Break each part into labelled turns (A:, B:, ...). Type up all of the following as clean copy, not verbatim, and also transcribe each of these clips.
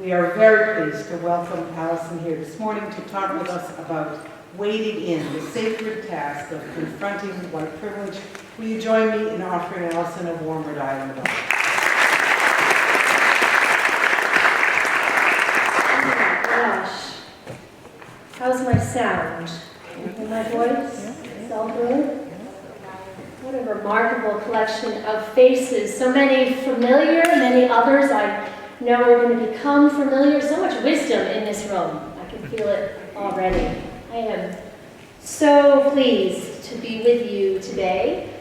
A: We are very pleased to welcome Alison here this morning to talk with us about wading in the sacred task of confronting white privilege. Will you join me in offering Alison a warm Rhode Island welcome?
B: Gosh, how's my sound? And my voice? It's all good? What a remarkable collection of faces. So many familiar, many others I know are going to become familiar. So much wisdom in this room. I can feel it already. I am so pleased to be with you today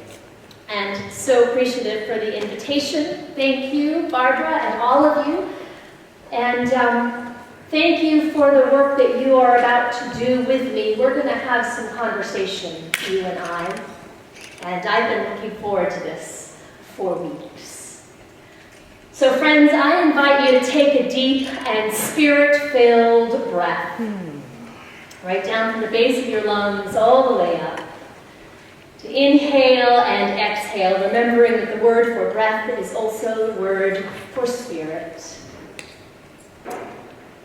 B: and so appreciative for the invitation. Thank you, Barbara, and all of you. And thank you for the work that you are about to do with me. We're going to have some conversation, you and I. And I've been looking forward to this for weeks. So friends, I invite you to take a deep and spirit-filled breath. Right down from the base of your lungs all the way up. To inhale and exhale, remembering that the word for breath is also the word for spirit.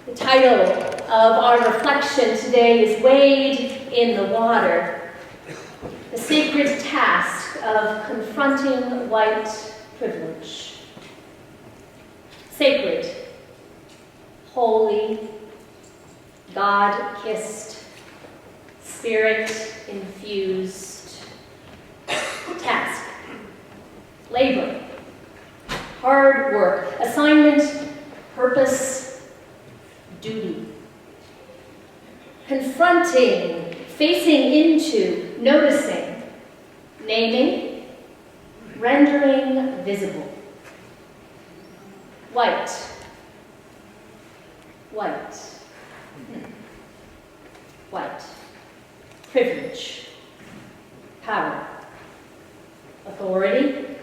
B: The title of our reflection today is Wade in the Water. The sacred task of confronting white privilege. Sacred, holy, God-kissed, spirit-infused task. Labor, hard work, assignment, purpose, duty. Confronting, facing into, noticing, naming, rendering visible. White. White. White. Privilege. Power. Authority.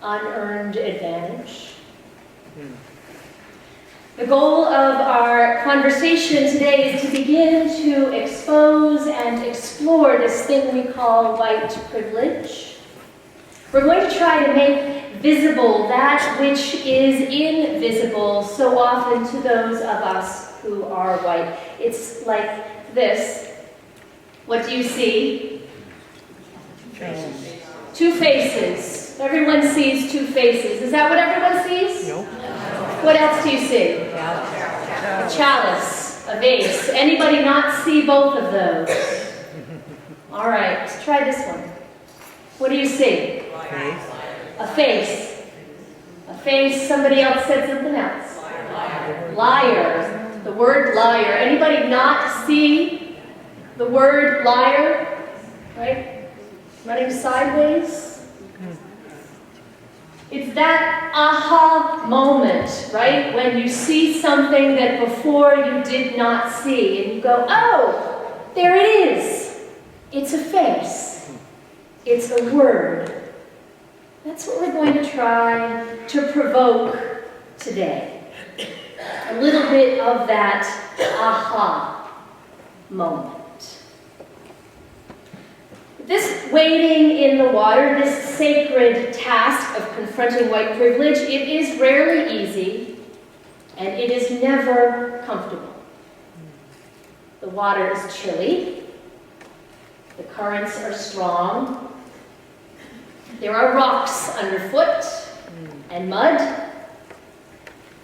B: Unearned advantage. The goal of our conversation today is to begin to expose and explore this thing we call white privilege. We're going to try to make visible that which is invisible so often to those of us who are white. It's like this. What do you see?
C: Faces.
B: Two faces. Everyone sees two faces. Is that what everyone sees?
C: Nope.
B: What else do you see? A chalice, a vase. Anybody not see both of those? All right, let's try this one. What do you see? A face. A face. Somebody else said something else. Liar. The word liar. Anybody not see the word liar? Right? Running sideways. It's that aha moment, right? When you see something that before you did not see, and you go, oh, there it is. It's a face. It's a word. That's what we're going to try to provoke today. A little bit of that aha moment. This wading in the water, this sacred task of confronting white privilege, it is rarely easy, and it is never comfortable. The water is chilly, the currents are strong, there are rocks underfoot and mud,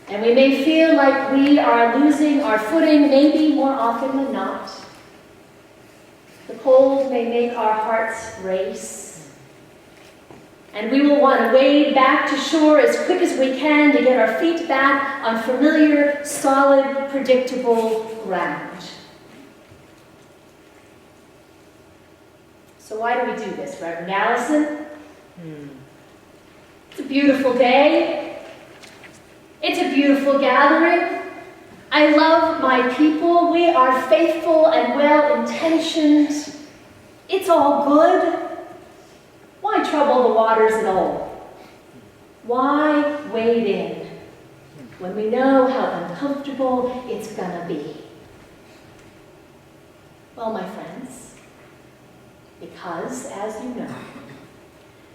B: and we may feel like we are losing our footing, maybe more often than not. The cold may make our hearts race. And we will want to wade back to shore as quick as we can to get our feet back on familiar, solid, predictable ground. So why do we do this, Reverend Alison? It's a beautiful day. It's a beautiful gathering. I love my people. We are faithful and well-intentioned. It's all good. Why trouble the waters at all? Why wade in when we know how uncomfortable it's gonna be? Well, my friends, because, as you know,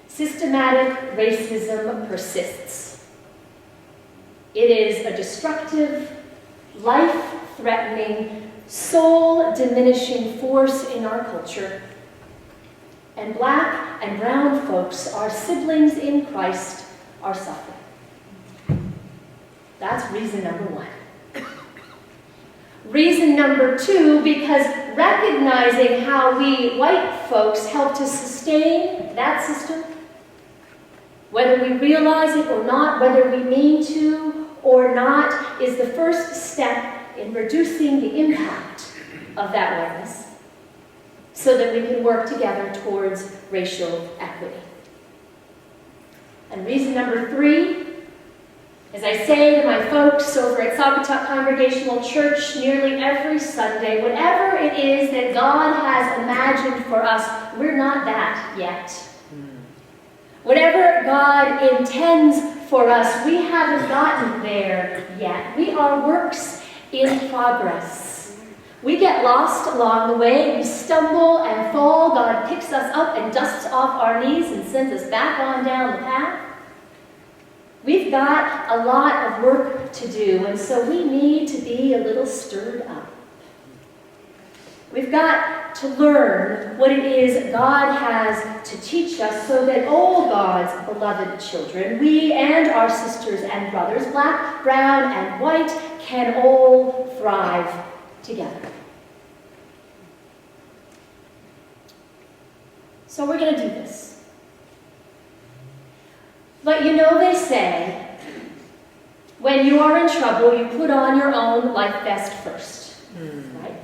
B: systematic racism persists. It is a destructive, life-threatening, soul-diminishing force in our culture. And black and brown folks, our siblings in Christ, are suffering. That's reason number one. Reason number two, because recognizing how we white folks help to sustain that system, whether we realize it or not, whether we mean to or not, is the first step in reducing the impact of that whiteness so that we can work together towards racial equity. And reason number three, as I say to my folks over at Saugatuck Congregational Church nearly every Sunday, whatever it is that God has imagined for us, we're not that yet. Whatever God intends for us, we haven't gotten there yet. We are works in progress. We get lost along the way, we stumble and fall, God picks us up and dusts off our knees and sends us back on down the path. We've got a lot of work to do, and so we need to be a little stirred up. We've got to learn what it is God has to teach us so that all God's beloved children, we and our sisters and brothers, black, brown, and white, can all thrive together. So we're going to do this. But you know they say, when you are in trouble, you put on your own life vest first, right?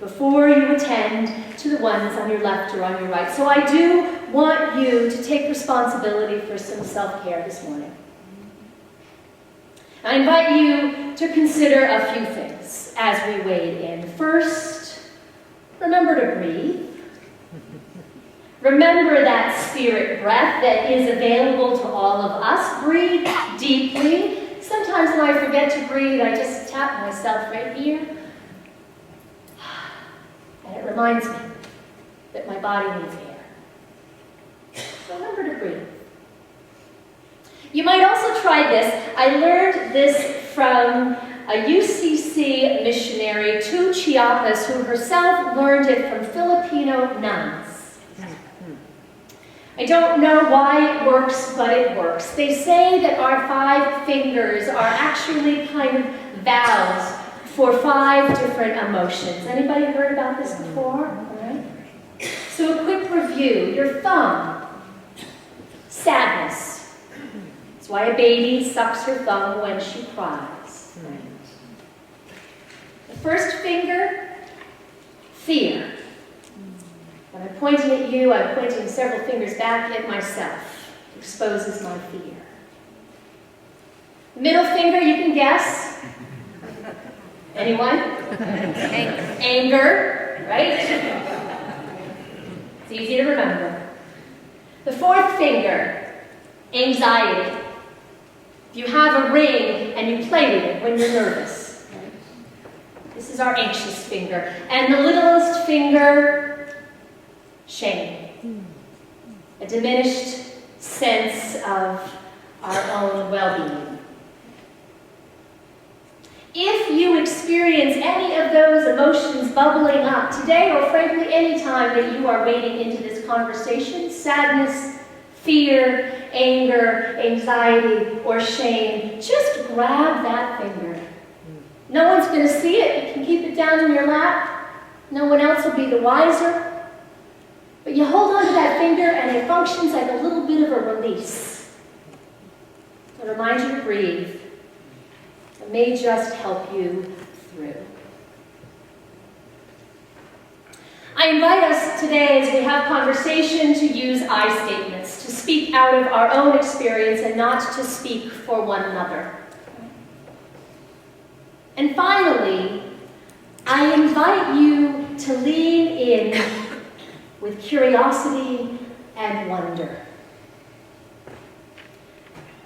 B: Before you attend to the ones on your left or on your right. So I do want you to take responsibility for some self-care this morning. I invite you to consider a few things as we wade in. First, remember to breathe. Remember that spirit breath that is available to all of us. Breathe deeply. Sometimes when I forget to breathe, I just tap myself right here. And it reminds me that my body needs air. So remember to breathe. You might also try this. I learned this from a UCC missionary to Chiapas who herself learned it from Filipino nuns. I don't know why it works, but it works. They say that our 5 fingers are actually kind of valves for 5 different emotions. Anybody heard about this before? All right. So a quick review. Your thumb, sadness. That's why a baby sucks her thumb when she cries. Right. The first finger, fear. When I'm pointing at you, I'm pointing several fingers back at myself. It exposes my fear. Middle finger, you can guess. Anyone? Anger, right? It's easy to remember. The fourth finger, anxiety. If you have a ring and you play with it when you're nervous. Right? This is our anxious finger. And the littlest finger, shame. A diminished sense of our own well-being. If you experience any of those emotions bubbling up today, or frankly any time that you are wading into this conversation, sadness, fear, anger, anxiety, or shame, just grab that finger. No one's going to see it. You can keep it down in your lap. No one else will be the wiser. But you hold on to that finger and it functions like a little bit of a release. It reminds you to breathe. It may just help you through. I invite us today, as we have conversation, to use I statements, to speak out of our own experience and not to speak for one another. And finally, I invite you to lean in with curiosity and wonder.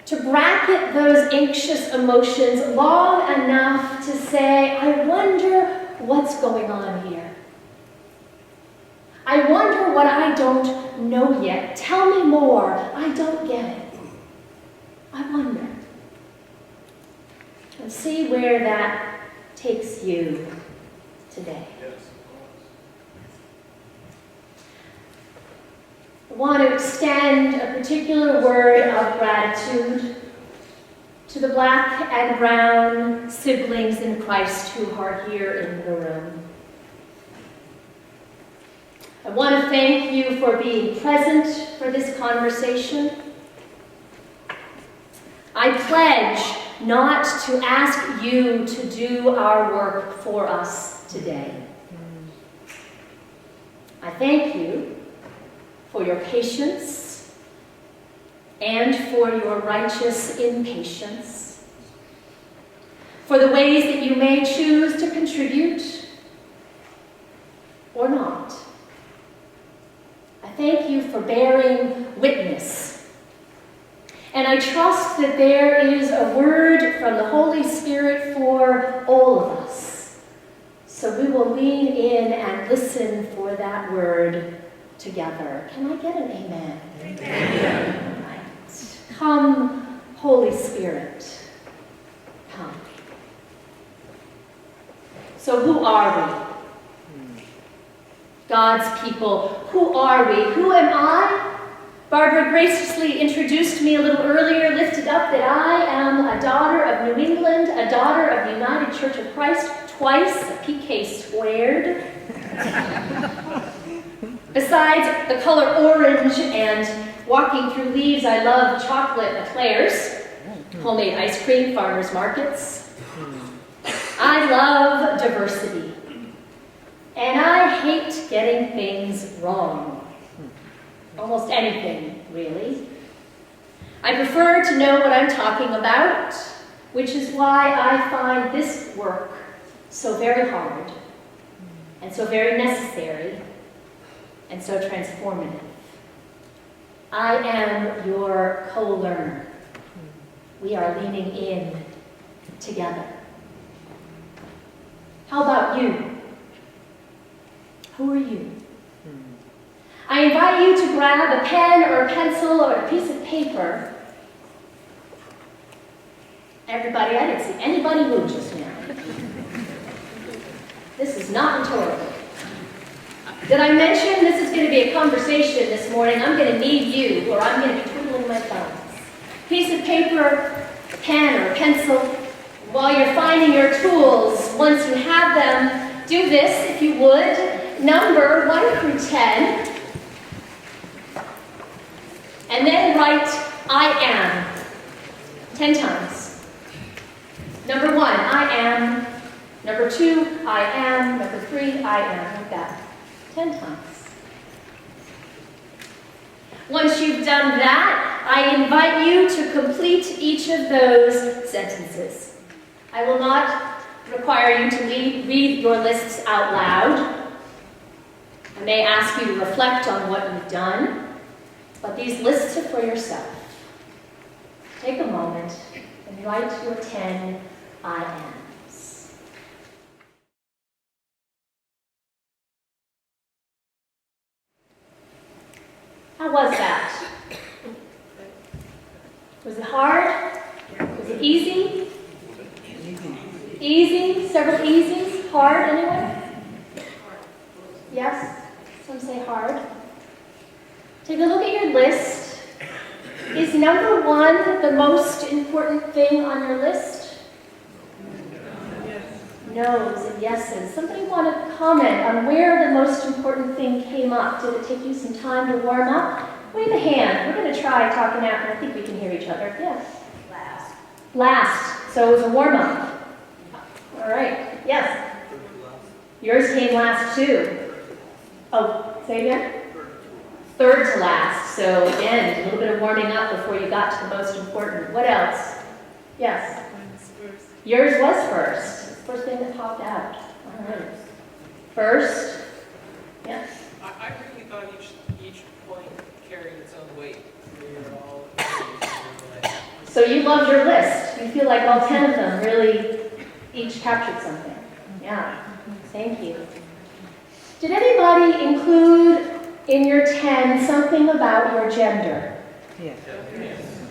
B: To bracket those anxious emotions long enough to say, I wonder what's going on here. I wonder what I don't know yet. Tell me more. I don't get it. I wonder. and see where that takes you today. I want to extend a particular word of gratitude to the black and brown siblings in Christ who are here in the room. I want to thank you for being present for this conversation. I pledge not to ask you to do our work for us today. I thank you for your patience and for your righteous impatience, for the ways that you may choose to contribute or not. I thank you for bearing witness. And I trust that there is a word from the Holy Spirit for all of us. So we will lean in and listen for that word together. Can I get an amen? Amen. All right. Come, Holy Spirit. Come. So who are we? God's people. Who are we? Who am I? Barbara graciously introduced me a little earlier, lifted up that I am a daughter of New England, a daughter of the United Church of Christ, twice a PK squared. Besides the color orange and walking through leaves, I love chocolate eclairs, homemade ice cream, farmers markets. I love diversity. And I hate getting things wrong. Almost anything, really. I prefer to know what I'm talking about, which is why I find this work so very hard, and so very necessary, and so transformative. I am your co-learner. We are leaning in together. How about you? Who are you? I invite you to grab a pen or a pencil or a piece of paper. Everybody, I didn't see anybody move just now. This is not rhetorical. Did I mention this is going to be a conversation this morning? I'm going to need you, or I'm going to be twiddling my thumbs. Piece of paper, a pen or a pencil. While you're finding your tools, once you have them, do this, if you would. Number 1 through 10. And then write, I am, 10 times. Number 1, I am. Number 2, I am. Number 3, I am. Like that. 10 times. Once you've done that, I invite you to complete each of those sentences. I will not require you to read your lists out loud. I may ask you to reflect on what you've done, but these lists are for yourself. Take a moment and write your 10 I ams. How was that? Was it hard? Was it easy? Easy? Several easies? Hard, anyone? Yes? Some say hard. Take a look at your list. Is number 1 the most important thing on your list? No's and yeses. Somebody want to comment on where the most important thing came up? Did it take you some time to warm up? Wave a hand. We're going to try talking out, and I think we can hear each other. Yes? Last. So it was a warm-up. All right. Yes? Yours came last, too. Oh, say again? Third to last. So again, a little bit of warming up before you got to the most important. What else? Yes? Yours was first. It's the first thing that popped out. All right. First? Yes?
D: I really thought each point carried its own weight. We were all
B: So you loved your list. You feel like all 10 of them really each captured something. Yeah. Thank you. Did anybody include in your 10 something about your gender?
A: Yes.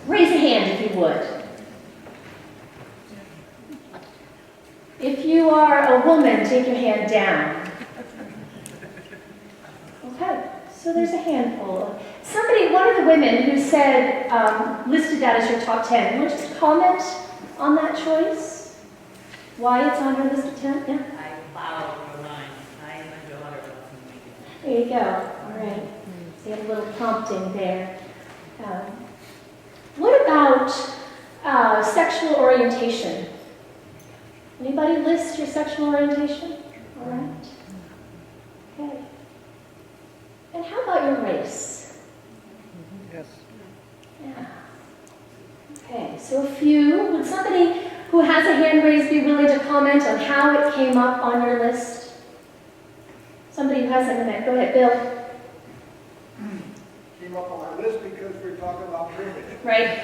B: Raise a hand if you would. If you are a woman, take your hand down. Okay, so there's a handful. Somebody, one of the women who said, listed that as your top 10, would you just comment on that choice? Why it's on your list of 10? Yeah?
C: I follow her line. I and my daughter love me.
B: There you go. All right. So you have a little prompting there. What about sexual orientation? Anybody list your sexual orientation? All right. Okay. And how about your race?
E: Yes.
B: Yeah. Okay, so a few. Would somebody who has a hand raised be willing to comment on how it came up on your list? Somebody who has a minute. Go ahead, Bill.
F: Came up on my list because we're talking about privilege.
B: Right.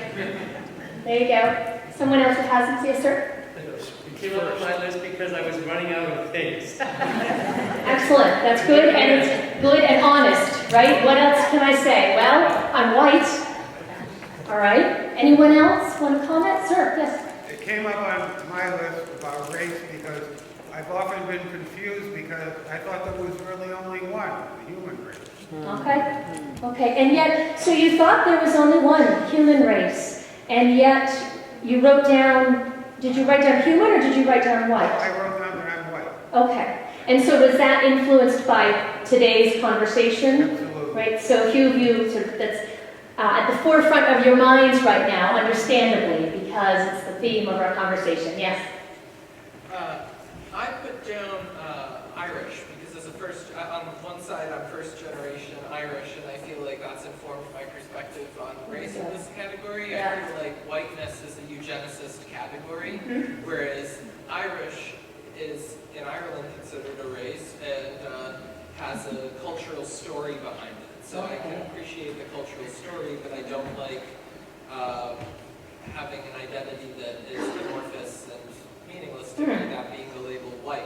B: There you go. Someone else who hasn't? Yes, sir?
G: It came up on my list because I was running out of things.
B: Excellent. That's good, and it's good and honest, right? What else can I say? Well, I'm white. All right. Anyone else want to comment? Sir, yes.
H: It came up on my list about race because I've often been confused because I thought there was really only one, the human race.
B: Okay. Okay. And yet, so you thought there was only one human race, and yet you wrote down, did you write down human or did you write down white?
H: I wrote down that I'm white.
B: Okay. And so was that influenced by today's conversation?
H: Absolutely.
B: Right? So a few of you sort of, that's at the forefront of your minds right now, understandably, because it's the theme of our conversation. Yes?
D: I put down Irish because as a first, on one side I'm first generation Irish, and I feel like that's informed my perspective on race in this category.
B: Yeah.
D: I feel like whiteness is a eugenicist category,
B: Mm-hmm.
D: whereas Irish is in Ireland considered a race and has a cultural story behind it. So I can appreciate the cultural story, but I don't like having an identity that is amorphous and meaningless to me, that being the label white.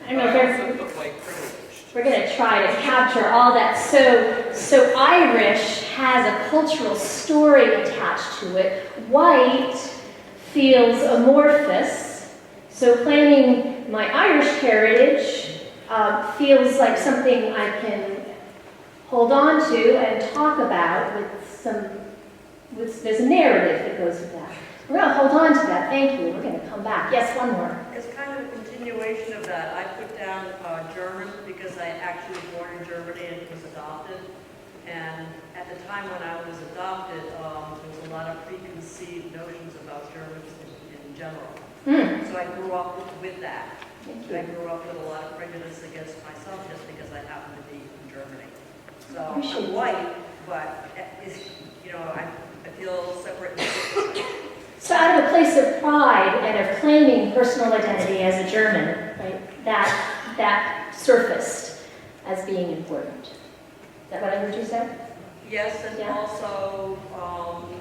B: I know
D: I
B: there's,
D: also put white privileged.
B: we're going to try to capture all that. So Irish has a cultural story attached to it. White feels amorphous. So claiming my Irish heritage feels like something I can hold on to and talk about there's a narrative that goes with that. We're going to hold on to that. Thank you. We're going to come back. Yes, one more.
C: It's kind of a continuation of that. I put down German because I actually was born in Germany and was adopted. And at the time when I was adopted, there was a lot of preconceived notions about Germans in general. So I grew up with that.
B: Thank
C: I
B: you.
C: grew up with a lot of prejudice against myself just because I happened to be from Germany. So
B: Appreciate
C: I'm white, but I feel separate.
B: So out of a place of pride and of claiming personal identity as a German, right, that surfaced as being important. Is that what I heard you say?
C: Yes, and
B: Yeah.
C: also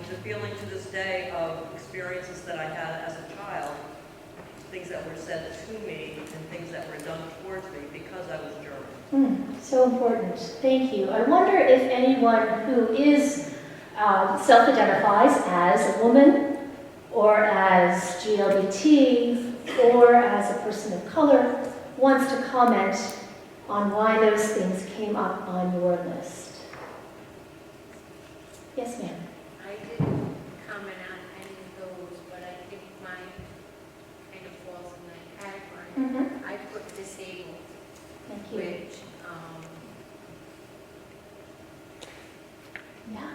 C: the feeling to this day of experiences that I had as a child, things that were said to me and things that were done towards me because I was German.
B: So important. Thank you. I wonder if anyone who is self-identifies as a woman or as GLBT or as a person of color wants to comment on why those things came up on your list. Yes, ma'am.
I: I didn't comment on any of those, but I think mine kind of falls in that category. I put disabled,
B: Thank you.
I: which,
B: Yeah.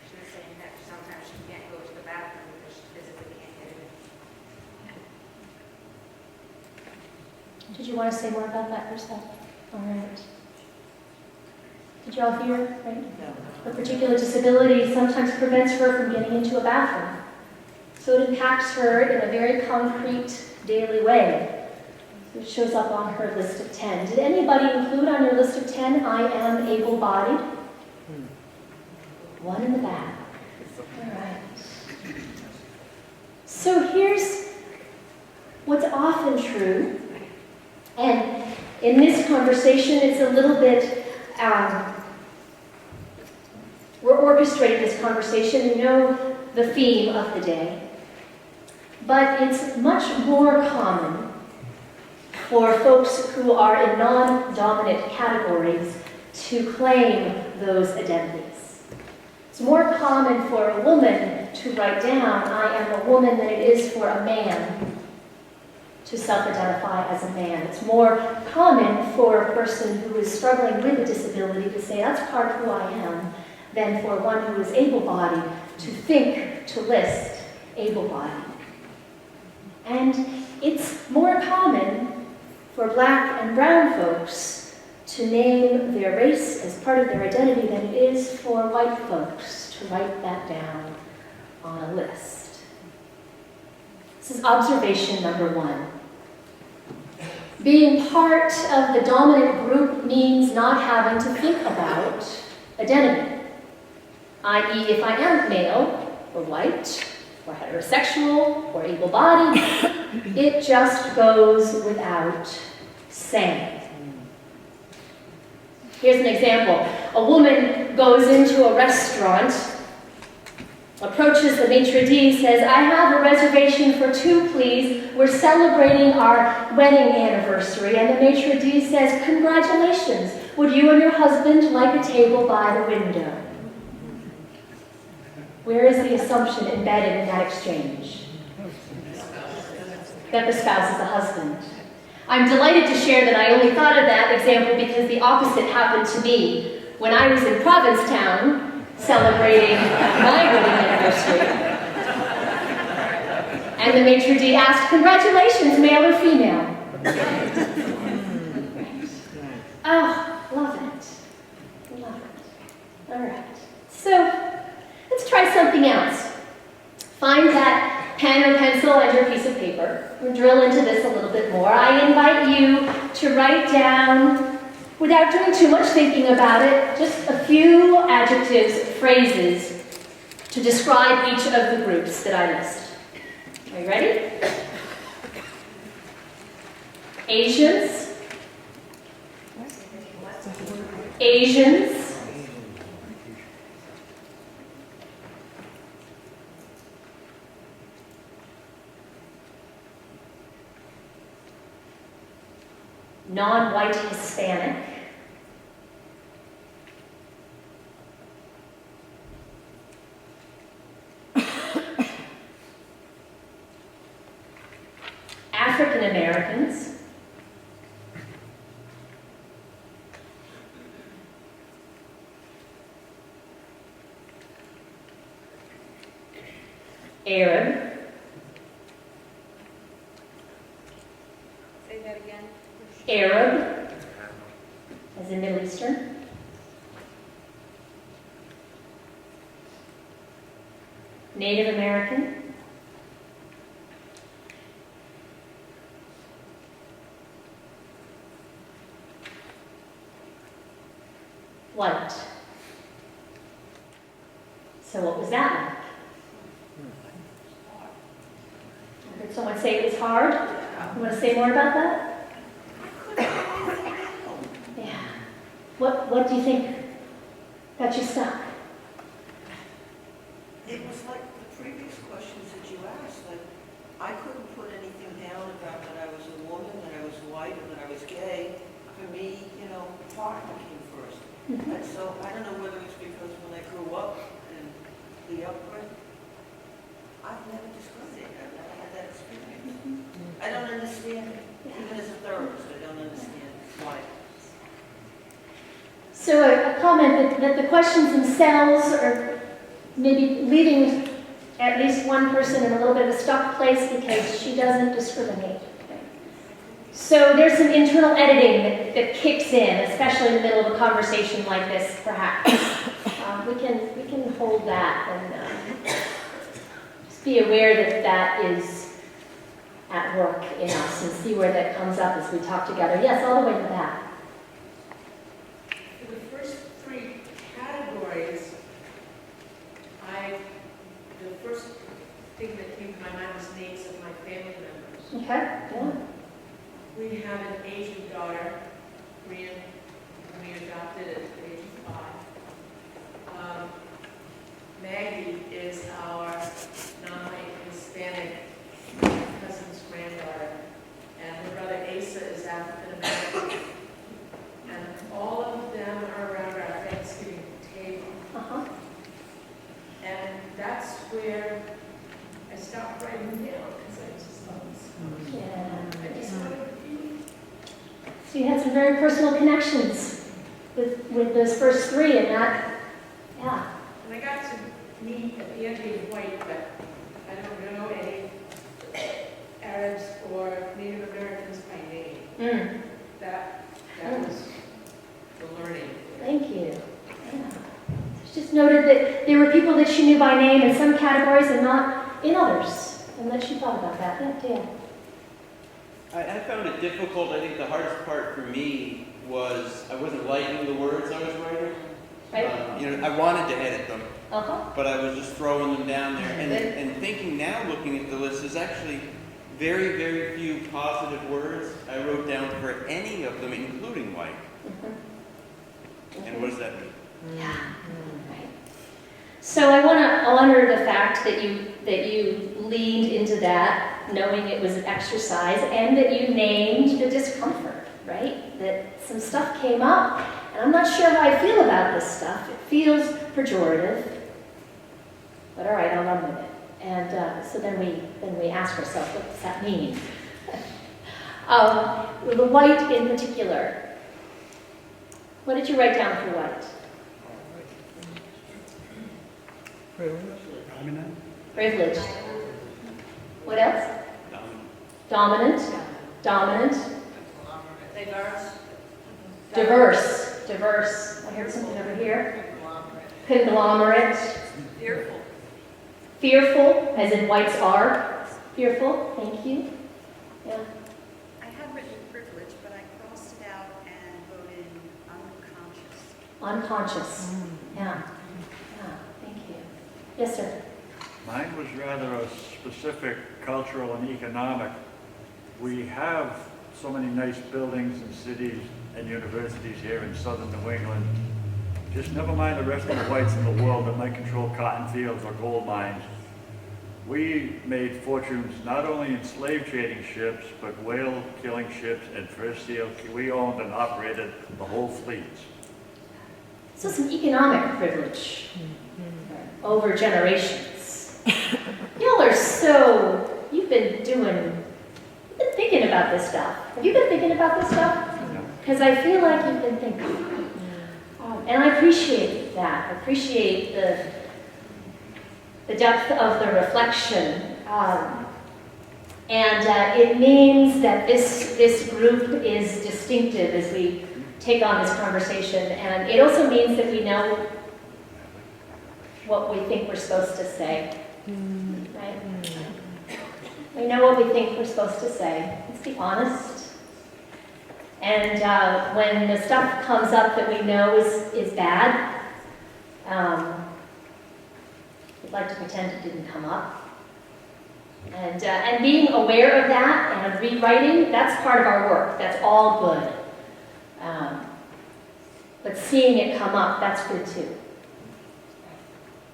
I: she was saying that sometimes she can't go to the bathroom because she physically can't get in.
B: Did you want to say more about that yourself? All right. Did you all hear, right?
C: No.
B: Her particular disability sometimes prevents her from getting into a bathroom. So it impacts her in a very concrete, daily way. So it shows up on her list of 10. Did anybody include on your list of 10, I am able-bodied? One in the back. All right. So here's what's often true. And in this conversation, it's a little bit orchestrated this conversation, you know the theme of the day. But it's much more common for folks who are in non-dominant categories to claim those identities. It's more common for a woman to write down, I am a woman, than it is for a man to self-identify as a man. It's more common for a person who is struggling with a disability to say, that's part of who I am, than for one who is able-bodied to think, to list, able-bodied. And it's more common for Black and brown folks to name their race as part of their identity than it is for white folks to write that down on a list. This is observation number 1. Being part of the dominant group means not having to think about identity, i.e., if I am male or white or heterosexual or able-bodied, it just goes without saying. Here's an example. A woman goes into a restaurant, approaches the maitre d', says, I have a reservation for 2, please. We're celebrating our wedding anniversary. And the maitre d' says, congratulations. Would you and your husband like a table by the window? Where is the assumption embedded in that exchange? That the spouse is the husband. I'm delighted to share that I only thought of that example because the opposite happened to me when I was in Provincetown celebrating my wedding anniversary. And the maitre d' asked, congratulations, male or female? Oh, love it. Love it. All right. So, let's try something else. Find that pen or pencil and your piece of paper. We'll drill into this a little bit more. I invite you to write down, without doing too much thinking about it, just a few adjectives, phrases, to describe each of the groups that I list. Are you ready? Asians. Asians. Non-white Hispanic. African Americans. Arab.
I: Say that again.
B: Arab, as in Middle Eastern. Native American. White. So what was that like? I heard someone say it was hard. You want to say more about that? Yeah. What do you think got you stuck?
E: It was like the previous questions that you asked, that I couldn't put anything down about that I was a woman, that I was white, or that I was gay. For me, partner came first. And so I don't know whether it's because when I grew up and the upbringing, I've never discriminated. I've never had that experience. I don't understand it. Even as a therapist, I don't understand why.
B: So a comment that the questions themselves are maybe leaving at least one person in a little bit of a stuck place because she doesn't discriminate. So there's some internal editing that kicks in, especially in the middle of a conversation like this, perhaps. We can hold that and just be aware that that is at work in us and see where that comes up as we talk together. Yes, all the way to that.
G: For the first 3 categories, the first thing that came to my mind was names of my family members.
B: Okay, yeah.
G: We have an Asian daughter, Korean, whom we adopted at the age of 5.
B: very personal connections with those first three, and that, yeah.
G: And I got to meet at the end being white, but I don't know any Arabs or Native Americans by name.
B: Mm.
G: That was the learning.
B: Thank you. Yeah. It's just noted that there were people that she knew by name in some categories and not in others, and that she thought about that. Yeah, Dan.
J: I found it difficult. I think the hardest part for me was I wasn't liking the words I was writing.
B: Right?
J: You know, I wanted to edit them,
B: Uh-huh.
J: but I was just throwing them down there. And thinking now, looking at the list, there's actually very, very few positive words I wrote down for any of them, including white.
B: Mm-hmm.
J: And what does that mean?
B: Yeah. Right. So I want to honor the fact that you leaned into that, knowing it was an exercise, and that you named the discomfort, right? That some stuff came up, and I'm not sure how I feel about this stuff. It feels pejorative, but all right, I'll run with it. And so then we ask ourselves, what does that mean? With the white in particular, what did you write down for white? Privileged. What else? Dominant. Dominant. Diverse. I heard something over here. Conglomerate.
C: Fearful.
B: Fearful, as in whites are. Fearful. Thank you. Yeah.
K: I had written privilege, but I crossed it out and wrote in unconscious.
B: Unconscious. Yeah. Thank you. Yes, sir.
L: Mine was rather a specific cultural and economic. We have so many nice buildings and cities and universities here in southern New England. Just never mind the rest of the whites in the world that might control cotton fields or gold mines. We made fortunes not only in slave trading ships, but whale killing ships and fur seal. We owned and operated the whole fleets.
B: So some economic privilege over generations. Y'all are so, you've been thinking about this stuff. Have you been thinking about this stuff? Because I feel like you've been thinking. And I appreciate that. I appreciate the depth of the reflection. And it means that this group is distinctive as we take on this conversation. And it also means that we know what we think we're supposed to say. Right? We know what we think we're supposed to say. Let's be honest. And when the stuff comes up that we know is bad, we'd like to pretend it didn't come up. And being aware of that and rewriting, that's part of our work. That's all good. But seeing it come up, that's good too.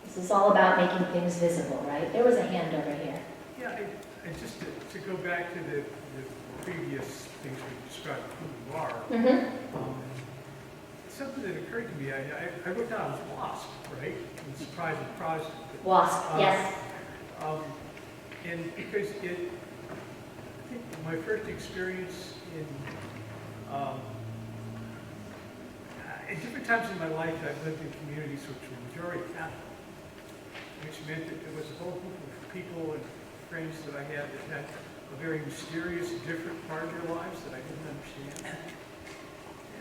B: This is all about making things visible, right? There was a hand over here.
F: Yeah, and just to go back to the previous things we described who you are, something that occurred to me, I wrote down was WASP, right? And surprise and Protestant.
B: WASP, yes.
F: And because I think my first experience in different times in my life, I've lived in communities which were majority Catholic, which meant that there was a whole group of people and friends that I had that had a very mysterious, different part of their lives that I didn't understand.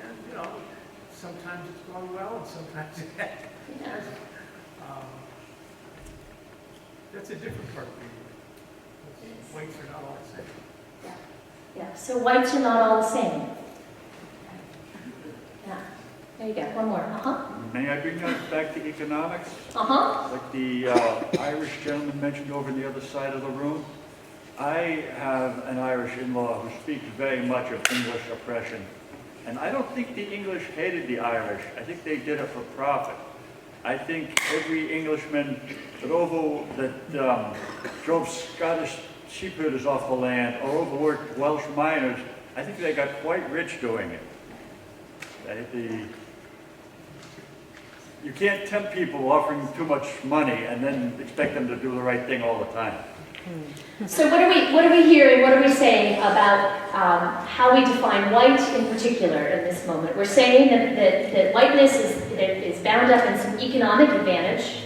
F: And, you know, sometimes it's gone well and sometimes it hasn't. That's a different part of the world. Whites are not all the same.
B: Yeah, so whites are not all the same. Yeah, there you go, one more,
L: May I bring that back to economics? Like the Irish gentleman mentioned over on the other side of the room. I have an Irish in-law who speaks very much of English oppression. And I don't think the English hated the Irish. I think they did it for profit. I think every Englishman that drove Scottish sheep herders off the land or overworked Welsh miners, I think they got quite rich doing it. You can't tempt people offering too much money and then expect them to do the right thing all the time.
B: So what are we hearing, what are we saying about how we define white in particular in this moment? We're saying that whiteness is bound up in some economic advantage.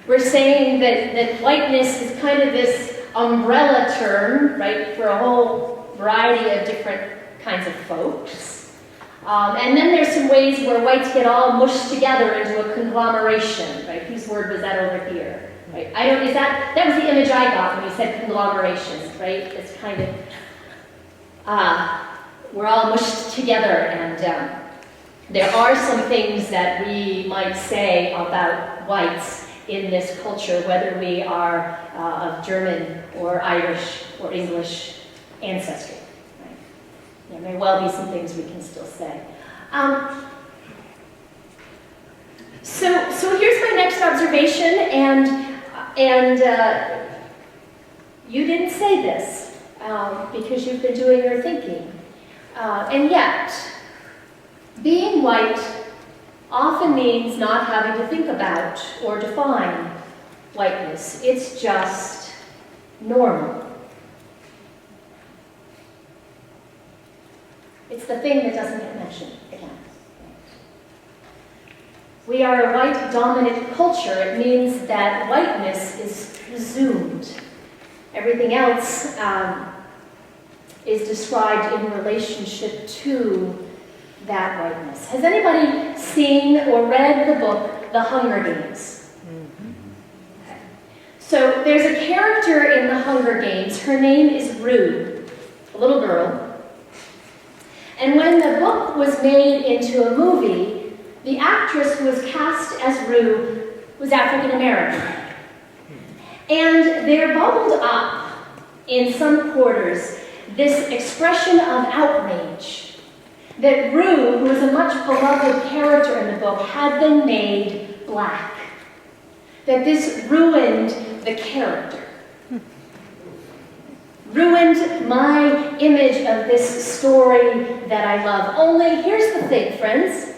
B: We're saying that whiteness is kind of this umbrella term, right, for a whole variety of different kinds of folks. And then there's some ways where whites get all mushed together into a conglomeration, right? Whose word was that over here? Right? That was the image I got when you said conglomeration, right? It's kind of, we're all mushed together, and there are some things that we might say about whites in this culture, whether we are of German or Irish or English ancestry. Right? There may well be some things we can still say. So here's my next observation, and you didn't say this because you've been doing your thinking. And yet, being white often means not having to think about or define whiteness. It's just normal. It's the thing that doesn't get mentioned again. We are a white-dominant culture. It means that whiteness is presumed. Everything else is described in relationship to that whiteness. Has anybody seen or read the book, The Hunger Games? Okay. So there's a character in The Hunger Games. Her name is Rhode, a little girl. And when the book was made into a movie, the actress who was cast as Rue was African American. And there bubbled up in some quarters this expression of outrage that Rue, who was a much beloved character in the book, had been made black. That this ruined the character. Ruined my image of this story that I love. Only here's the thing, friends.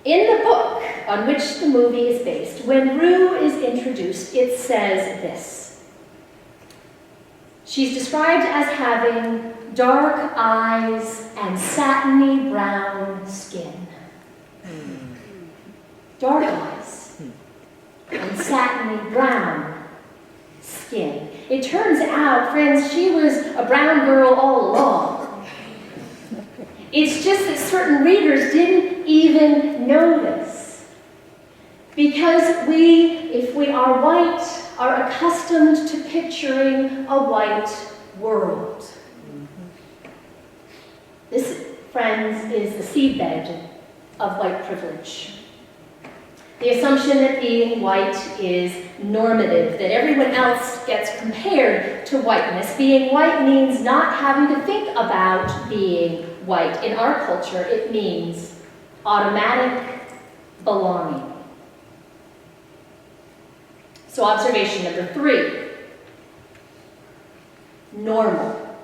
B: In the book on which the movie is based, when Rue is introduced, it says this. She's described as having dark eyes and satiny brown skin. Dark eyes and satiny brown skin. It turns out, friends, she was a brown girl all along. It's just that certain readers didn't even know this. Because we, if we are white, are accustomed to picturing a white world. This, friends, is the seedbed of white privilege. The assumption that being white is normative, that everyone else gets compared to whiteness. Being white means not having to think about being white. In our culture, it means automatic belonging. So observation number 3, normal.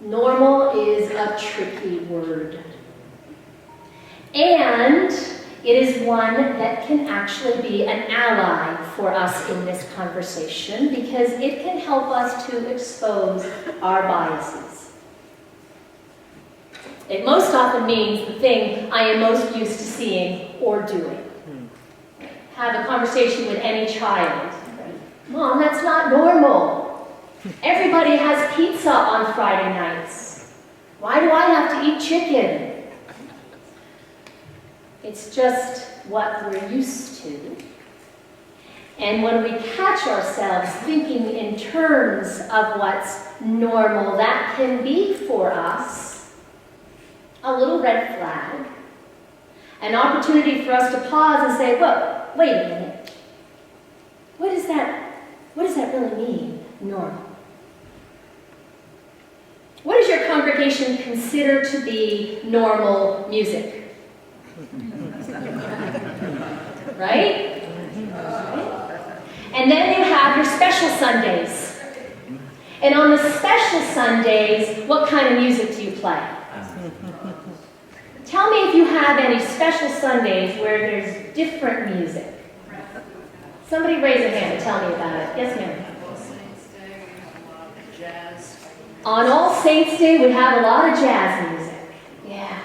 B: Normal is a tricky word. And it is one that can actually be an ally for us in this conversation because it can help us to expose our biases. It most often means the thing I am most used to seeing or doing. Have a conversation with any child. Mom, that's not normal. Everybody has pizza on Friday nights. Why do I have to eat chicken? It's just what we're used to. And when we catch ourselves thinking in terms of what's normal, that can be for us a little red flag. An opportunity for us to pause and say, well, wait a minute. What does that really mean, normal? What does your congregation consider to be normal music? Right? And then you have your special Sundays. And on the special Sundays, what kind of music do you play? Tell me if you have any special Sundays where there's different music. Somebody raise a hand and tell me about it. Yes, ma'am. On All Saints Day, we have a lot of jazz music. Yeah,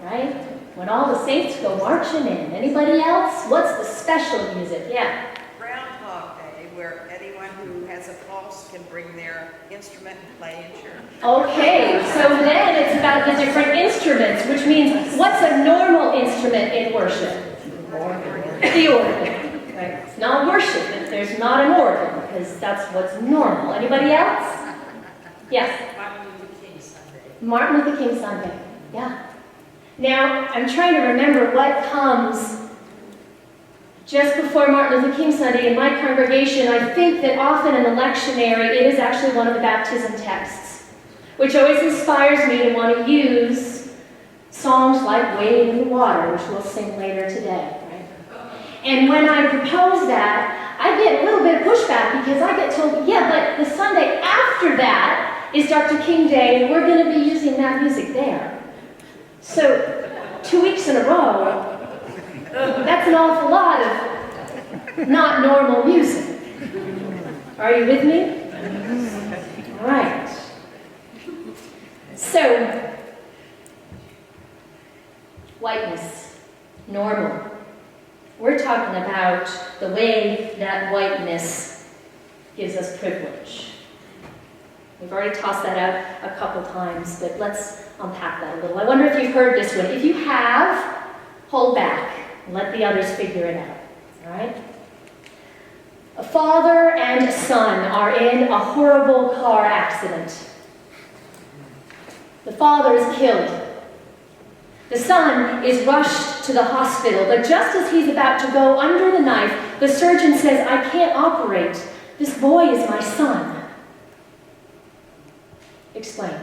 B: right? When all the saints go marching in. Anybody else? What's the special music? Yeah.
K: Groundhog Day, where anyone who has a pulse can bring their instrument and play in church.
B: Okay, so then it's about the different instruments, which means what's a normal instrument in worship? The organ. Right? It's not worship if there's not an organ, because that's what's normal. Anybody else? Yes?
C: Martin Luther King Sunday.
B: Martin Luther King Sunday. Yeah. Now, I'm trying to remember what comes just before Martin Luther King Sunday in my congregation. I think that often in the lectionary, it is actually one of the baptism texts, which always inspires me to want to use songs like Wade in the Water, which we'll sing later today. Right? And when I propose that, I get a little bit of pushback because I get told, yeah, but the Sunday after that is Dr. King Day, and we're going to be using that music there. So, 2 weeks in a row, that's an awful lot of not normal music. Are you with me? All right. So, whiteness, normal. We're talking about the way that whiteness gives us privilege. We've already tossed that out a couple times, but let's unpack that a little. I wonder if you've heard this one. If you have, hold back and let the others figure it out. All right? A father and a son are in a horrible car accident. The father is killed. The son is rushed to the hospital, but just as he's about to go under the knife, the surgeon says, "I can't operate. This boy is my son." Explain.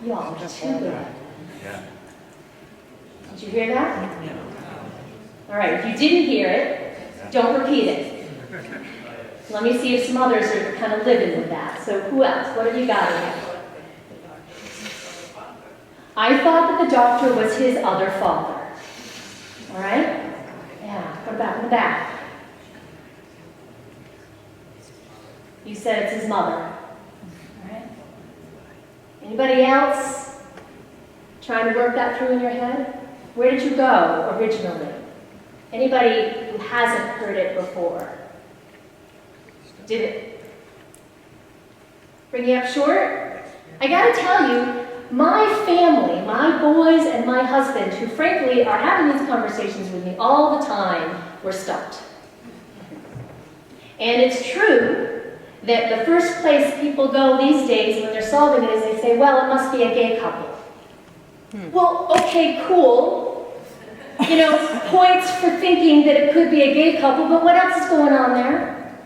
B: Y'all are too good. Did you hear that? All right, if you didn't hear it, don't repeat it. Let me see if some others are kind of living with that. So who else? What have you got here? I thought that the doctor was his other father. All right? Yeah, what about in the back? You said it's his mother. All right? Anybody else trying to work that through in your head? Where did you go originally? Anybody who hasn't heard it before? Did it bring you up short? I gotta tell you, my family, my boys and my husband, who frankly are having these conversations with me all the time, were stumped. And it's true that the first place people go these days when they're solving it is they say, well, it must be a gay couple. Well, okay, cool. You know, points for thinking that it could be a gay couple, but what else is going on there?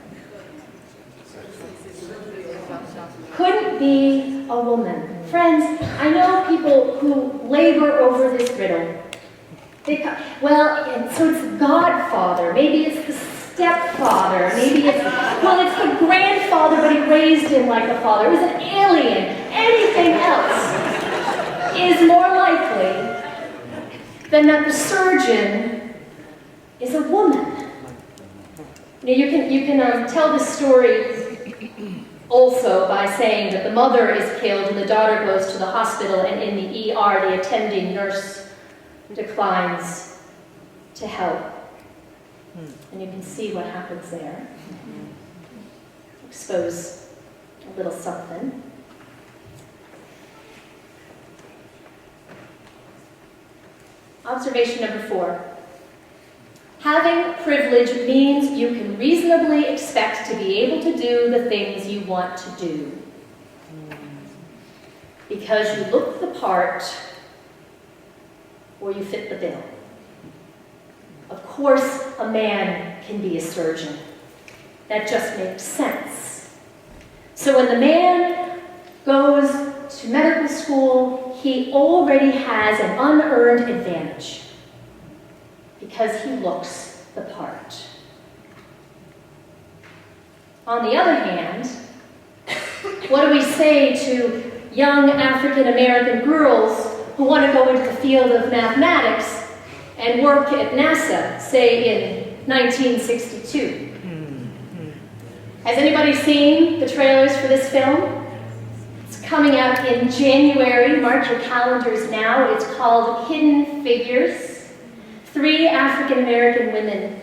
B: Couldn't be a woman. Friends, I know people who labor over this riddle. And so it's the godfather, maybe it's the stepfather, maybe it's the grandfather, but he raised him like a father. It was an alien. Anything else is more likely than that the surgeon is a woman. Now, you can tell this story also by saying that the mother is killed and the daughter goes to the hospital, and in the ER, the attending nurse declines to help. And you can see what happens there. Expose a little something. Observation number 4. Having privilege means you can reasonably expect to be able to do the things you want to do. Because you look the part or you fit the bill. Of course, a man can be a surgeon. That just makes sense. So when the man goes to medical school, he already has an unearned advantage because he looks the part. On the other hand, what do we say to young African American girls who want to go into the field of mathematics and work at NASA, say in 1962. Has anybody seen the trailers for this film? It's coming out in January. Mark your calendars now. It's called Hidden Figures. 3 African-American women.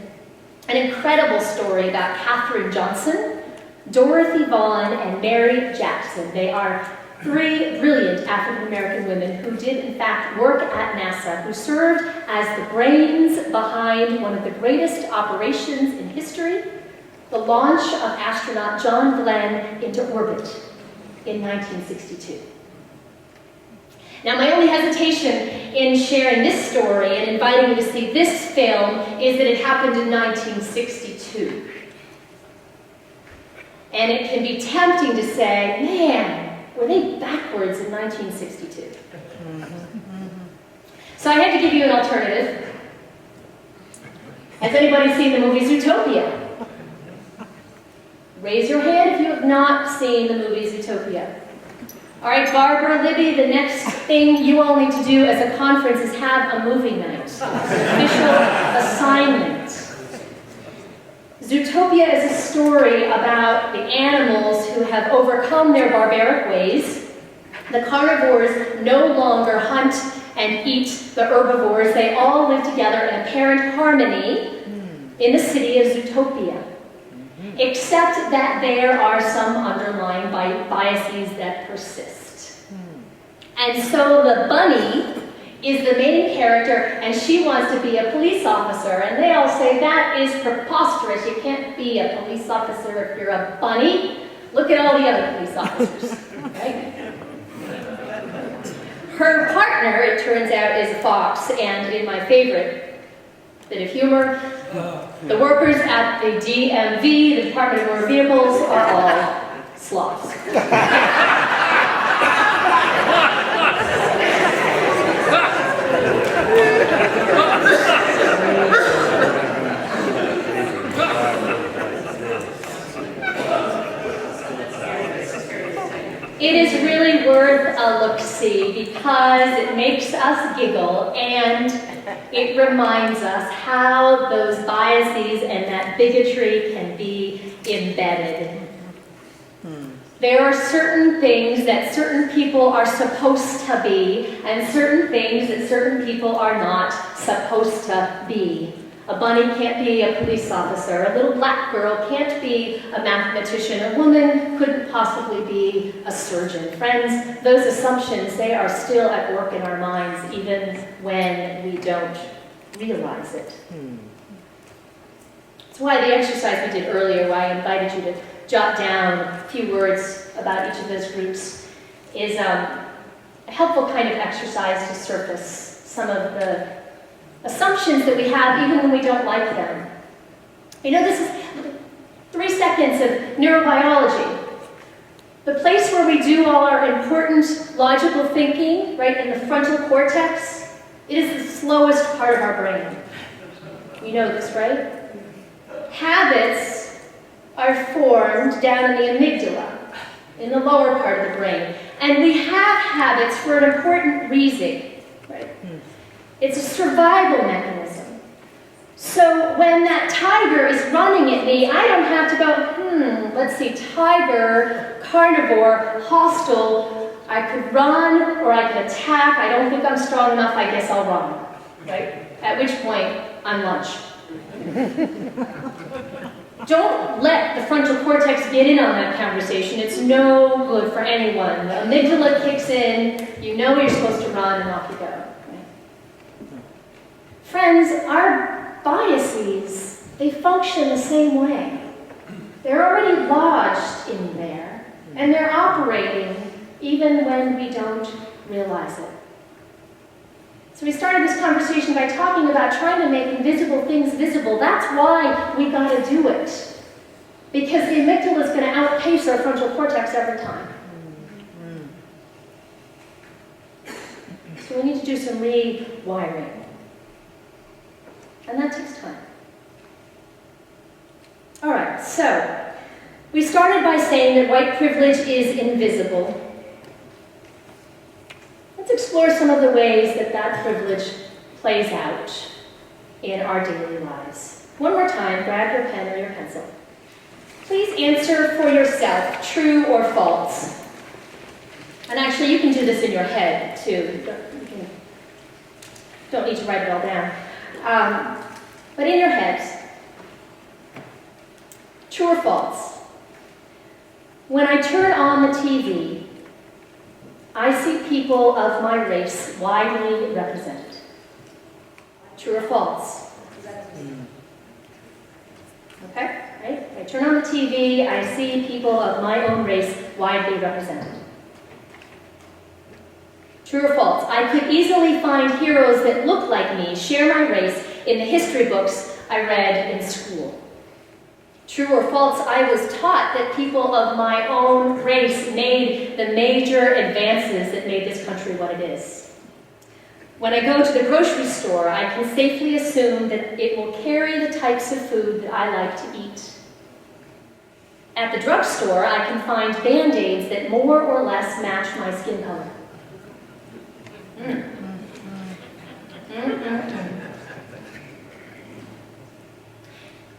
B: An incredible story about Katherine Johnson, Dorothy Vaughan, and Mary Jackson. They are 3 brilliant African-American women who did, in fact, work at NASA, who served as the brains behind one of the greatest operations in history, the launch of astronaut John Glenn into orbit in 1962. Now, my only hesitation in sharing this story and inviting you to see this film is that it happened in 1962. And it can be tempting to say, man, were they backwards in 1962? So I had to give you an alternative. Has anybody seen the movie Zootopia? Raise your hand if you have not seen the movie Zootopia. All right, Barbara, Libby, the next thing you all need to do as a conference is have a movie night. It's an official assignment. Zootopia is a story about the animals who have overcome their barbaric ways. The carnivores no longer hunt and eat the herbivores. They all live together in apparent harmony in the city of Zootopia. Except that there are some underlying biases that persist. And so the bunny is the main character, and she wants to be a police officer, and they all say, that is preposterous. You can't be a police officer if you're a bunny. Look at all the other police officers, right? Her partner, it turns out, is a fox, and in my favorite bit of humor, the workers at the DMV, the Department of Motor Vehicles, are all sloths. It is really worth a look-see because it makes us giggle and it reminds us how those biases and that bigotry can be embedded. There are certain things that certain people are supposed to be and certain things that certain people are not supposed to be. A bunny can't be a police officer. A little black girl can't be a mathematician. A woman couldn't possibly be a surgeon. Friends, those assumptions, they are still at work in our minds even when we don't realize it. That's why the exercise we did earlier, why I invited you to jot down a few words about each of those groups, is a helpful kind of exercise to surface some of the assumptions that we have even when we don't like them. You know, this is 3 seconds of neurobiology. The place where we do all our important logical thinking, right in the frontal cortex, it is the slowest part of our brain. You know this, right? Habits are formed down in the amygdala, in the lower part of the brain. And we have habits for an important reason, right? It's a survival mechanism. So when that tiger is running at me, I don't have to go, let's see, tiger, carnivore, hostile. I could run or I could attack. I don't think I'm strong enough. I guess I'll run, right? At which point, I'm lunch. Don't let the frontal cortex get in on that conversation. It's no good for anyone. The amygdala kicks in, you know you're supposed to run, and off you go. Friends, our biases, they function the same way. They're already lodged in there, and they're operating even when we don't realize it. So we started this conversation by talking about trying to make invisible things visible. That's why we gotta do it. Because the amygdala is gonna outpace our frontal cortex every time. So we need to do some rewiring. And that takes time. All right, so we started by saying that white privilege is invisible. Let's explore some of the ways that that privilege plays out. in our daily lives. One more time, grab your pen or your pencil. Please answer for yourself, true or false. And actually, you can do this in your head, too. Don't need to write it all down. But in your head, true or false? When I turn on the TV, I see people of my race widely represented. True or false? Okay, right? I turn on the TV, I see people of my own race widely represented. True or false? I could easily find heroes that look like me, share my race, in the history books I read in school. True or false? I was taught that people of my own race made the major advances that made this country what it is. When I go to the grocery store, I can safely assume that it will carry the types of food that I like to eat. At the drugstore, I can find Band-Aids that more or less match my skin color.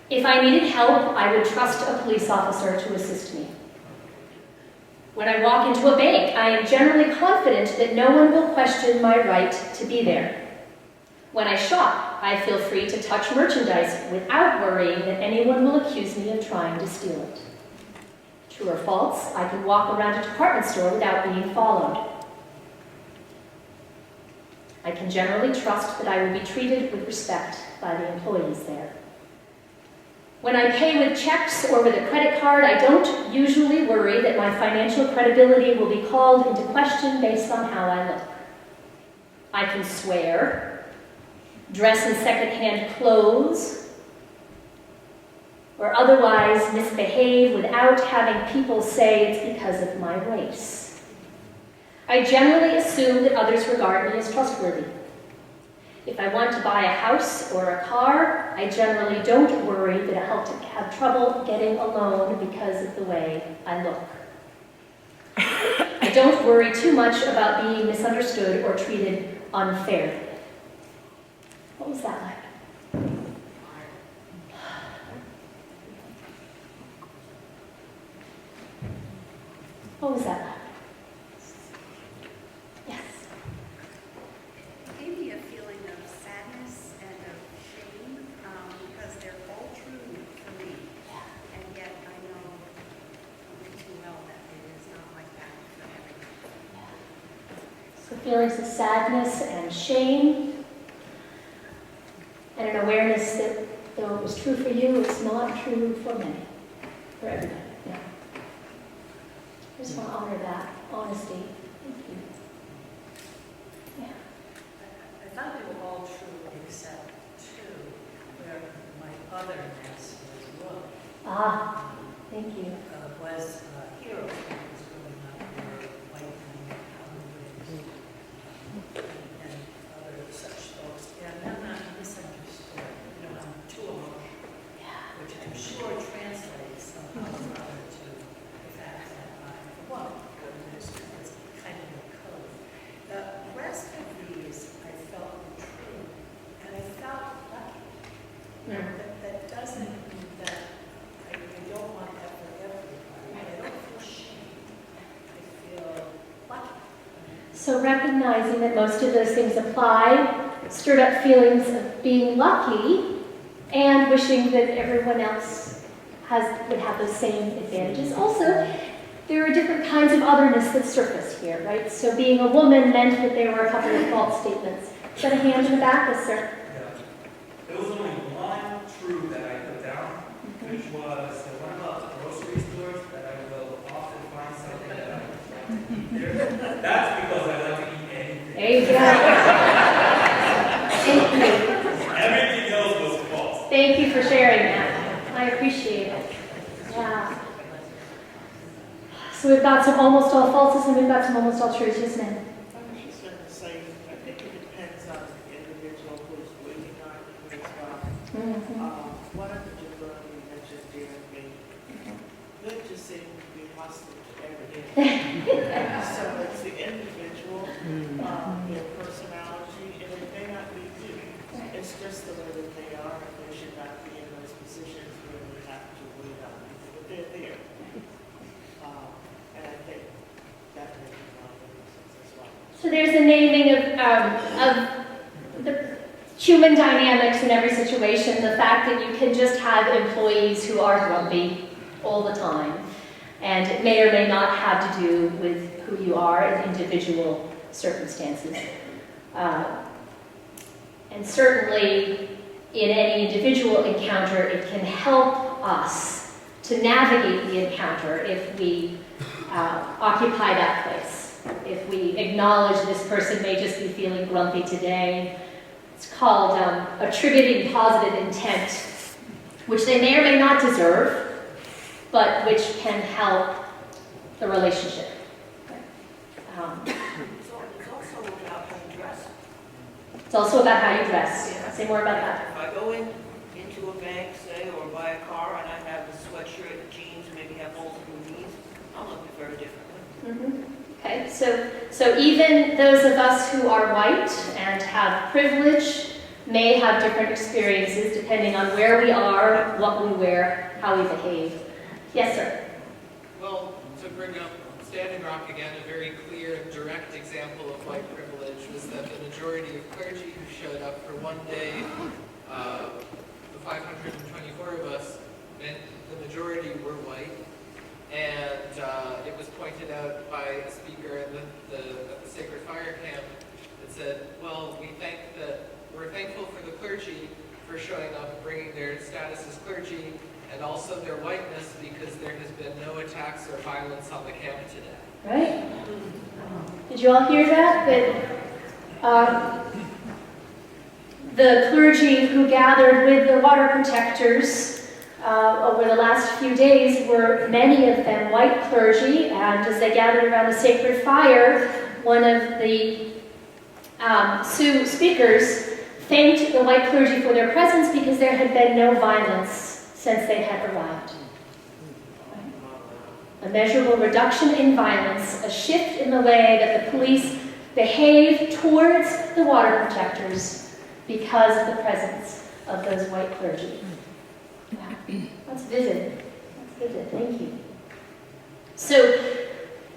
B: If I needed help, I would trust a police officer to assist me. When I walk into a bank, I am generally confident that no one will question my right to be there. When I shop, I feel free to touch merchandise without worrying that anyone will accuse me of trying to steal it. True or false, I can walk around a department store without being followed. I can generally trust that I will be treated with respect by the employees there. When I pay with checks or with a credit card, I don't usually worry that my financial credibility will be called into question based on how I look. I can swear, dress in secondhand clothes, or otherwise misbehave without having people say it's because of my race. I generally assume that others regard me as trustworthy. If I want to buy a house or a car, I generally don't worry that I'll have trouble getting a loan because of the way I look. I don't worry too much about being misunderstood or treated unfairly. What was that like? What was that like? Yes.
K: It gave me a feeling of sadness and of shame because they're all true for me. And yet I know only too well that it is not like that for everyone.
B: So feelings of sadness and shame, and an awareness that though it was true for you, it's not true for many, for everybody. Yeah. I just want to honor that honesty. Thank you. Yeah.
C: I thought they were all true except two, where my otherness was wrong.
B: Ah, thank you.
C: Was heroes when I was growing up were white and other such folks. And I'm not misunderstood. You know, I'm too emotional, which I'm sure translates somehow or other to the fact that I'm a woman. It's kind of a code. The rest of these I felt were true, and I felt lucky. That doesn't mean that I don't want that for everybody. I don't feel shame. I feel lucky.
B: So recognizing that most of those things apply stirred up feelings of being lucky and wishing that everyone else would have those same advantages. Also, there are different kinds of otherness that surface here, right? So being a woman meant that there were a couple of false statements. Is that a hand in the back? Yes, sir.
M: Yeah. There was only one true that I put down, which was the one about the grocery stores, that I will often find something that I would like to eat there. That's because I like to eat anything.
B: There you go. Thank you.
M: Everything else was false.
B: Thank you for sharing that. I appreciate it. Yeah. So we've got some almost all falses and we've got some almost all truths. Yes, ma'am.
N: I was just going to say, I think it depends on the individual who's waiting on you as well. One of the gentlemen you mentioned, dear me, good to see you be hostile to everything. So it's the individual, their personality, and it may not be you. And it's just the way that they are, and they should not be in those positions where they have to wait on people, but they're there. And I think that makes a lot of sense as well.
B: So there's a naming of the human dynamics in every situation, the fact that you can just have employees who are grumpy all the time, and it may or may not have to do with who you are in individual circumstances. And certainly, in any individual encounter, it can help us to navigate the encounter if we occupy that place. If we acknowledge this person may just be feeling grumpy today. It's called attributing positive intent, which they may or may not deserve, but which can help the relationship.
E: It's also about how you dress.
B: It's also about how you dress. Say more about that.
E: If I go into a bank, say, or buy a car, and I have a sweatshirt, jeans, maybe have multiple needs, I'll look very differently.
B: Okay, so even those of us who are white and have privilege may have different experiences depending on where we are, what we wear, how we behave. Yes, sir.
D: Well, to bring up Standing Rock again, a very clear and direct example of white privilege was that the majority of clergy who showed up for one day, the 524 of us, meant the majority were white. And it was pointed out by a speaker at the Sacred Fire Camp that said, well, we're thankful for the clergy for showing up, bringing their status as clergy, and also their whiteness, because there has been no attacks or violence on the camp today.
B: Right? Did you all hear that? That the clergy who gathered with the water protectors over the last few days were many of them white clergy, and as they gathered around the sacred fire, one of the Sioux speakers thanked the white clergy for their presence because there had been no violence since they had arrived. A measurable reduction in violence, a shift in the way that the police behave towards the water protectors because of the presence of those white clergy. That's vivid. That's vivid. Thank you. So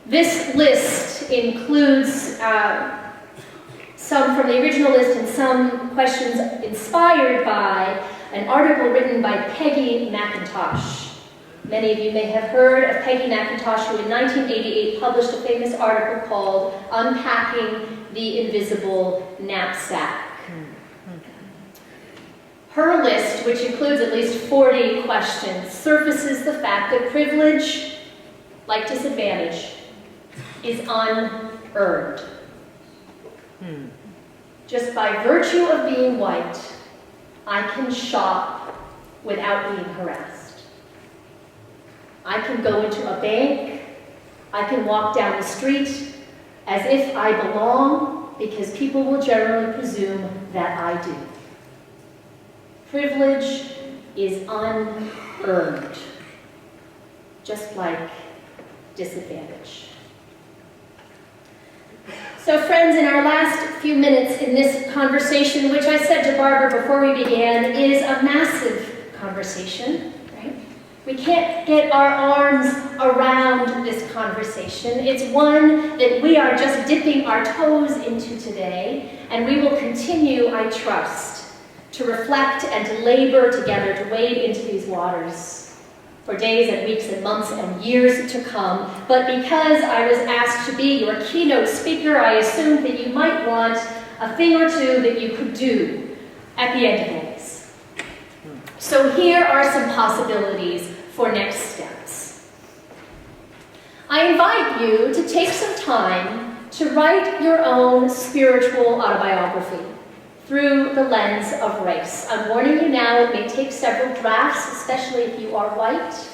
B: this list includes some from the original list and some questions inspired by an article written by Peggy McIntosh. Many of you may have heard of Peggy McIntosh, who in 1988 published a famous article called Unpacking the Invisible Knapsack. Her list, which includes at least 40 questions, surfaces the fact that privilege, like disadvantage, is unearned. Just by virtue of being white, I can shop without being harassed. I can go into a bank, I can walk down the street as if I belong, because people will generally presume that I do. Privilege is unearned, just like disadvantage. So friends, in our last few minutes in this conversation, which I said to Barbara before we began, is a massive conversation, right? We can't get our arms around this conversation. It's one that we are just dipping our toes into today, and we will continue, I trust, to reflect and to labor together to wade into these waters for days and weeks and months and years to come. But because I was asked to be your keynote speaker, I assumed that you might want a thing or two that you could do at the end of this. So here are some possibilities for next steps. I invite you to take some time to write your own spiritual autobiography through the lens of race. I'm warning you now, it may take several drafts, especially if you are white,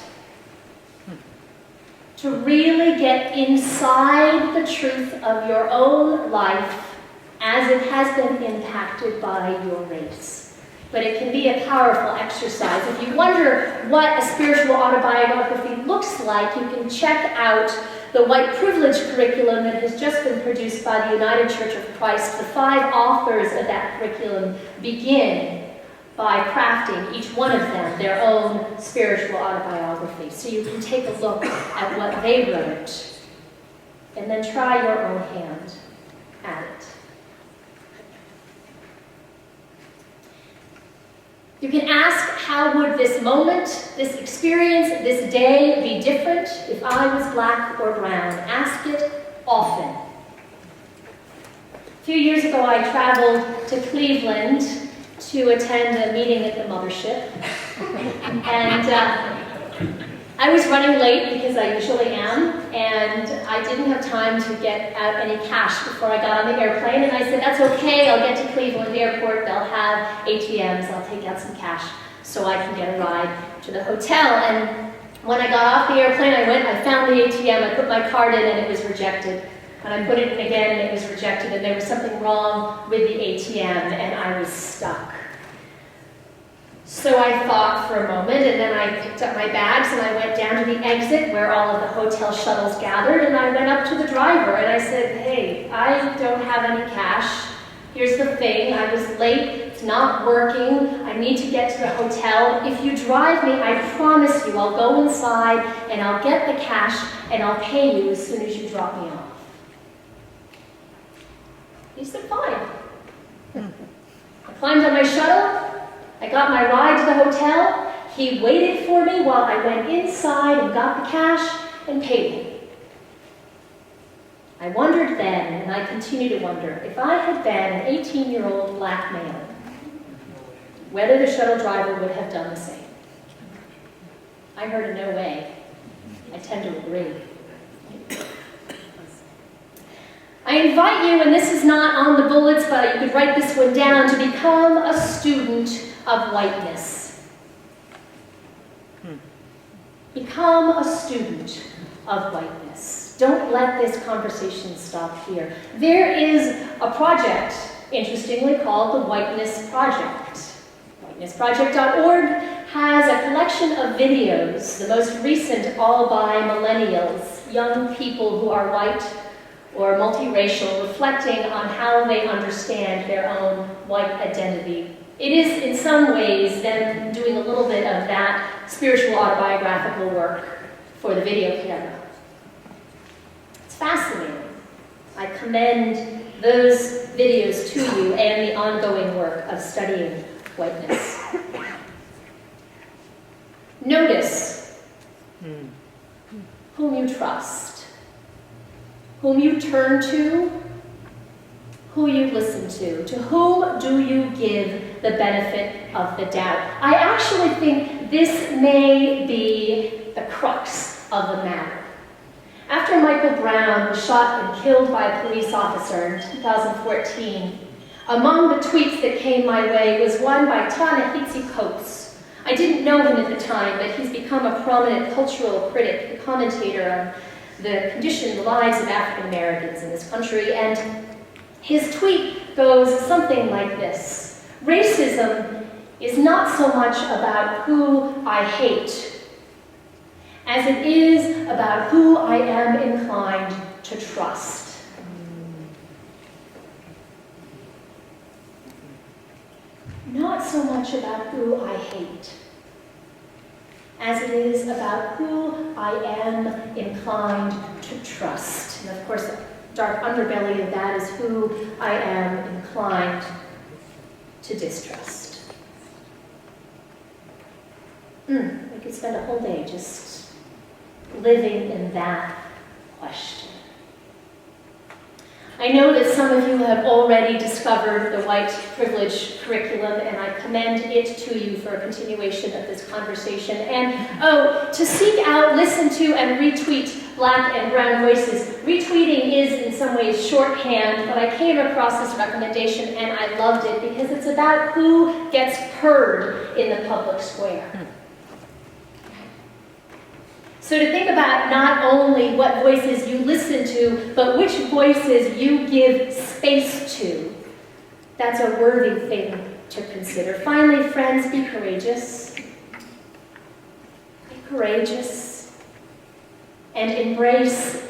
B: to really get inside the truth of your own life as it has been impacted by your race. But it can be a powerful exercise. If you wonder what a spiritual autobiography looks like, you can check out the white privilege curriculum that has just been produced by the United Church of Christ, the 5 authors of that curriculum begin by crafting, each one of them, their own spiritual autobiography. So you can take a look at what they wrote and then try your own hand at it. You can ask, how would this moment, this experience, this day be different if I was black or brown? Ask it often. A few years ago, I traveled to Cleveland to attend a meeting at the mothership. And I was running late because I usually am, and I didn't have time to get out any cash before I got on the airplane, and I said, that's okay, I'll get to Cleveland Airport, they'll have ATMs, I'll take out some cash so I can get a ride to the hotel. And when I got off the airplane, I found the ATM, I put my card in, and it was rejected. And I put it in again, and it was rejected, and there was something wrong with the ATM, and I was stuck. So I thought for a moment, and then I picked up my bags, and I went down to the exit where all of the hotel shuttles gathered, and I went up to the driver, and I said, hey, I don't have any cash. Here's the thing, I was late, it's not working, I need to get to the hotel. If you drive me, I promise you, I'll go inside, and I'll get the cash, and I'll pay you as soon as you drop me off. He said, fine. I climbed on my shuttle, I got my ride to the hotel, he waited for me while I went inside and got the cash and paid me. I wondered then, and I continue to wonder, if I had been an 18-year-old black male, whether the shuttle driver would have done the same. I heard a no way. I tend to agree. I invite you, and this is not on the bullets, but you could write this one down, to become a student of whiteness. Become a student of whiteness. Don't let this conversation stop here. There is a project, interestingly, called the Whiteness Project. WhitenessProject.org has a collection of videos, the most recent all by millennials, young people who are white or multiracial, reflecting on how they understand their own white identity. It is, in some ways, them doing a little bit of that spiritual autobiographical work for the video camera. It's fascinating. I commend those videos to you and the ongoing work of studying whiteness. Notice whom you trust, whom you turn to, who you listen to whom do you give the benefit of the doubt. I actually think this may be the crux of the matter. After Michael Brown was shot and killed by a police officer in 2014, among the tweets that came my way was one by Ta-Nehisi Coates. I didn't know him at the time, but he's become a prominent cultural critic, a commentator on the condition, the lives of African Americans in this country, and his tweet goes something like this: racism is not so much about who I hate as it is about who I am inclined to trust. Not so much about who I hate as it is about who I am inclined to trust. And of course, the dark underbelly of that is who I am inclined to distrust. We could spend a whole day just living in that question. I know that some of you have already discovered the white privilege curriculum, and I commend it to you for a continuation of this conversation. And to seek out, listen to, and retweet Black and brown voices. Retweeting is in some ways shorthand, but I came across this recommendation and I loved it because it's about who gets heard in the public square. So to think about not only what voices you listen to, but which voices you give space to, that's a worthy thing to consider. Finally, friends, be courageous. Be courageous and embrace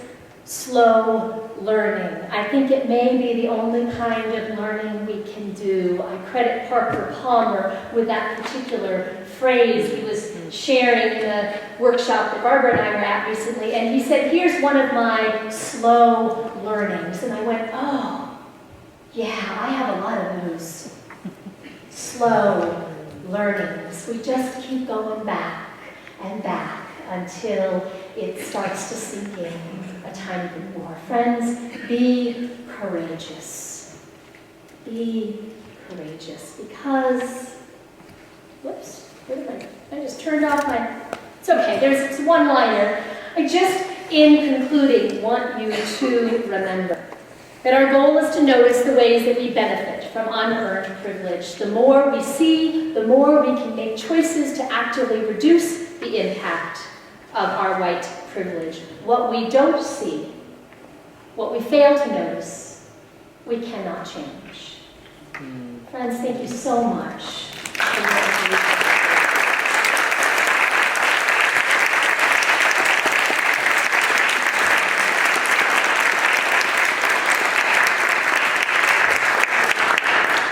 B: slow learning. I think it may be the only kind of learning we can do. I credit Parker Palmer with that particular phrase he was sharing in a workshop that Barbara and I were at recently, and he said, here's one of my slow learnings. And I went, oh, yeah, I have a lot of those slow learnings. We just keep going back and back until it starts to sink in a tiny bit more. Friends, be courageous. Be courageous because, whoops, wait a minute. I just turned off my, it's okay, there's one liner. I just, in concluding, want you to remember that our goal is to notice the ways that we benefit from unearned privilege. The more we see, the more we can make choices to actively reduce the impact of our white privilege. What we don't see, what we fail to notice, we cannot change. Friends, thank you so much